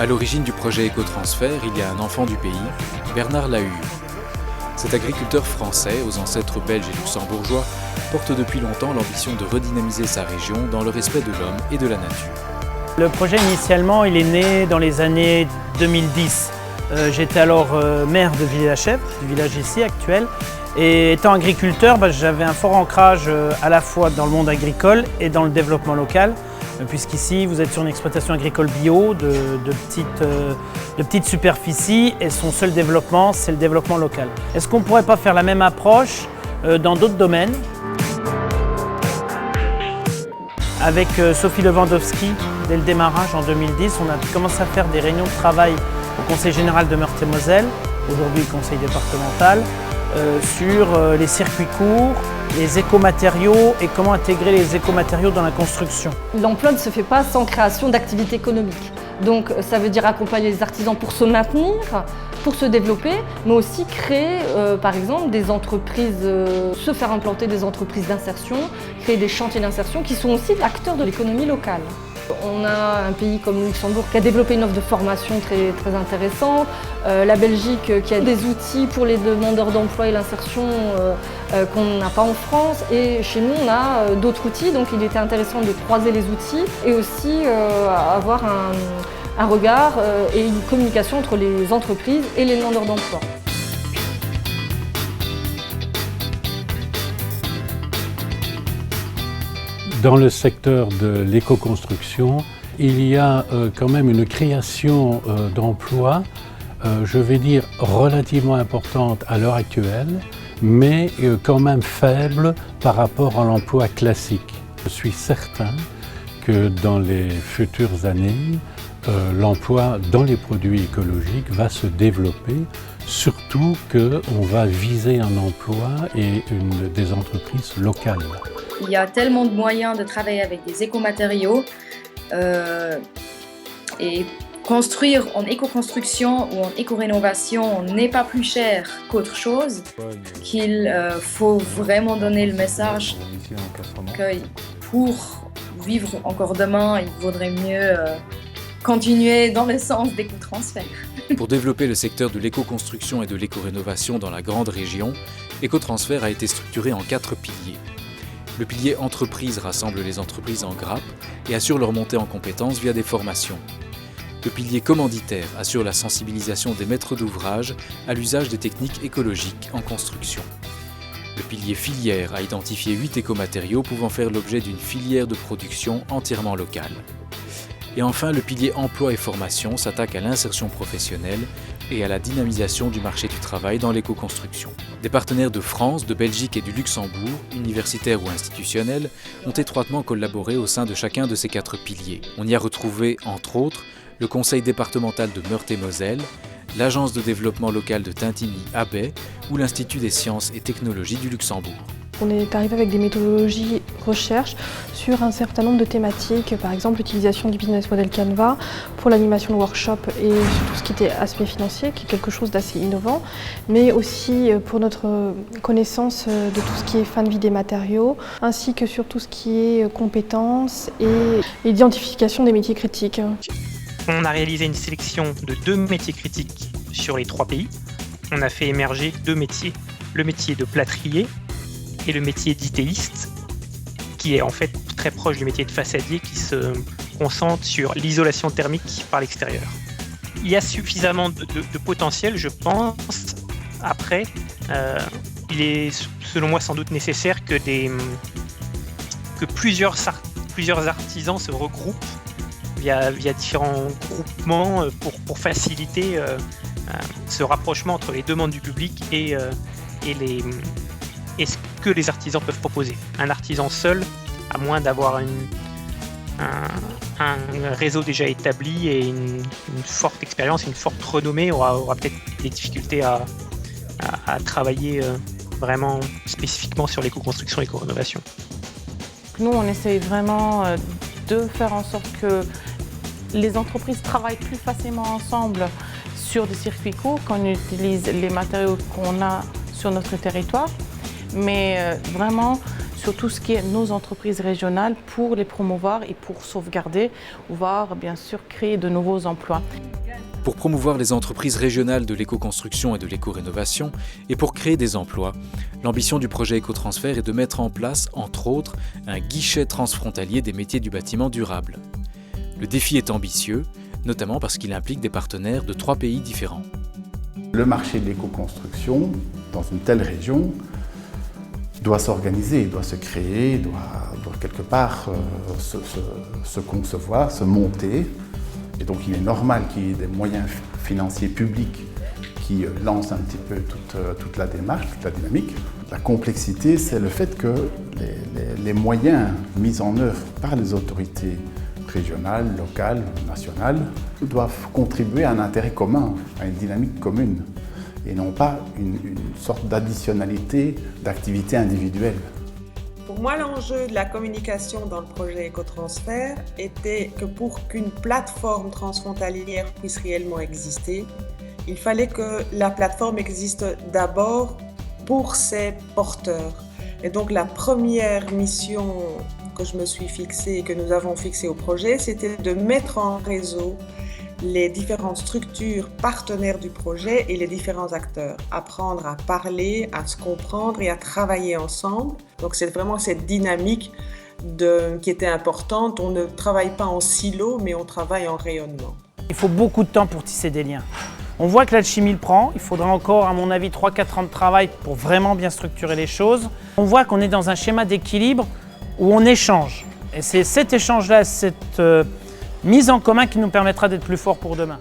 l'origine du projet Écotransfert, il y a un enfant du pays, Bernard Lahur. Cet agriculteur français, aux ancêtres belges et luxembourgeois, porte depuis longtemps l'ambition de redynamiser sa région dans le respect de l'homme et de la nature. Le projet initialement, il est né dans les années 2010. J'étais alors maire de Villers-la-Chèvre, du village ici actuel. Et étant agriculteur, j'avais un fort ancrage à la fois dans le monde agricole et dans le développement local. Puisqu'ici, vous êtes sur une exploitation agricole bio de petites superficies et son seul développement, c'est le développement local. Est-ce qu'on ne pourrait pas faire la même approche dans d'autres domaines? Avec Sophie Lewandowski, dès le démarrage en 2010, on a commencé à faire des réunions de travail au Conseil général de Meurthe-et-Moselle, aujourd'hui le Conseil départemental, sur les circuits courts, les écomatériaux et comment intégrer les écomatériaux dans la construction. L'emploi ne se fait pas sans création d'activités économiques. Donc ça veut dire accompagner les artisans pour se maintenir, pour se développer, mais aussi créer par exemple des entreprises, se faire implanter des entreprises d'insertion, créer des chantiers d'insertion qui sont aussi acteurs de l'économie locale. On a un pays comme le Luxembourg qui a développé une offre de formation très intéressante, la Belgique qui a des outils pour les demandeurs d'emploi et l'insertion qu'on n'a pas en France, et chez nous on a d'autres outils, donc il était intéressant de croiser les outils et aussi avoir un regard et une communication entre les entreprises et les demandeurs d'emploi. Dans le secteur de l'éco-construction, il y a quand même une création d'emplois, je vais dire relativement importante à l'heure actuelle, mais quand même faible par rapport à l'emploi classique. Je suis certain que dans les futures années, l'emploi dans les produits écologiques va se développer, surtout qu'on va viser un emploi et des entreprises locales. Il y a tellement de moyens de travailler avec des écomatériaux et construire en éco-construction ou en éco-rénovation n'est pas plus cher qu'autre chose, qu'il faut vraiment donner le message que pour vivre encore demain, il vaudrait mieux continuer dans le sens d'Écotransfert. Pour développer le secteur de l'éco-construction et de l'éco-rénovation dans la grande région, Écotransfert a été structuré en 4 piliers. Le pilier entreprise rassemble les entreprises en grappe et assure leur montée en compétences via des formations. Le pilier commanditaire assure la sensibilisation des maîtres d'ouvrage à l'usage des techniques écologiques en construction. Le pilier filière a identifié 8 écomatériaux pouvant faire l'objet d'une filière de production entièrement locale. Et enfin, le pilier emploi et formation s'attaque à l'insertion professionnelle et à la dynamisation du marché du travail dans l'éco-construction. Des partenaires de France, de Belgique et du Luxembourg, universitaires ou institutionnels, ont étroitement collaboré au sein de chacun de ces 4 piliers. On y a retrouvé, entre autres, le Conseil départemental de Meurthe-et-Moselle, l'Agence de développement local de Tintigny-Abbey ou l'Institut des sciences et technologies du Luxembourg. On est arrivé avec des méthodologies recherche sur un certain nombre de thématiques, par exemple l'utilisation du business model Canva pour l'animation de workshop et sur tout ce qui était aspect financier, qui est quelque chose d'assez innovant, mais aussi pour notre connaissance de tout ce qui est fin de vie des matériaux, ainsi que sur tout ce qui est compétences et l'identification des métiers critiques. On a réalisé une sélection de 2 métiers critiques sur les 3 pays. On a fait émerger 2 métiers, le métier de plâtrier et le métier d'ITiste, qui est en fait très proche du métier de façadier qui se concentre sur l'isolation thermique par l'extérieur. Il y a suffisamment de potentiel, je pense. Après, il est selon moi sans doute nécessaire que plusieurs artisans se regroupent via différents groupements pour faciliter ce rapprochement entre les demandes du public et ce que les artisans peuvent proposer. Un artisan seul, à moins d'avoir un réseau déjà établi et une forte expérience, une forte renommée, aura peut-être des difficultés à travailler vraiment spécifiquement sur l'éco-construction et l'éco-rénovation. Nous, on essaye vraiment de faire en sorte que les entreprises travaillent plus facilement ensemble sur des circuits courts, qu'on utilise les matériaux qu'on a sur notre territoire. Mais vraiment, sur tout ce qui est nos entreprises régionales pour les promouvoir et pour sauvegarder, voire bien sûr créer de nouveaux emplois. Pour promouvoir les entreprises régionales de l'éco-construction et de l'éco-rénovation et pour créer des emplois, l'ambition du projet Écotransfert est de mettre en place, entre autres, un guichet transfrontalier des métiers du bâtiment durable. Le défi est ambitieux, notamment parce qu'il implique des partenaires de 3 pays différents. Le marché de l'éco-construction, dans une telle région, doit s'organiser, doit se créer, doit quelque part se concevoir, se monter. Et donc il est normal qu'il y ait des moyens financiers publics qui lancent un petit peu toute la démarche, toute la dynamique. La complexité, c'est le fait que les moyens mis en œuvre par les autorités régionales, locales, nationales, doivent contribuer à un intérêt commun, à une dynamique commune, et non pas une sorte d'additionnalité d'activités individuelles. Pour moi, l'enjeu de la communication dans le projet Écotransfert était que pour qu'une plateforme transfrontalière puisse réellement exister, il fallait que la plateforme existe d'abord pour ses porteurs. Et donc la première mission que je me suis fixée et que nous avons fixée au projet, c'était de mettre en réseau les différentes structures partenaires du projet et les différents acteurs. Apprendre à parler, à se comprendre et à travailler ensemble. Donc c'est vraiment cette dynamique qui était importante. On ne travaille pas en silo, mais on travaille en rayonnement. Il faut beaucoup de temps pour tisser des liens. On voit que l'alchimie le prend. Il faudra encore, à mon avis, 3-4 ans de travail pour vraiment bien structurer les choses. On voit qu'on est dans un schéma d'équilibre où on échange. Et c'est cet échange-là, cette mise en commun qui nous permettra d'être plus forts pour demain.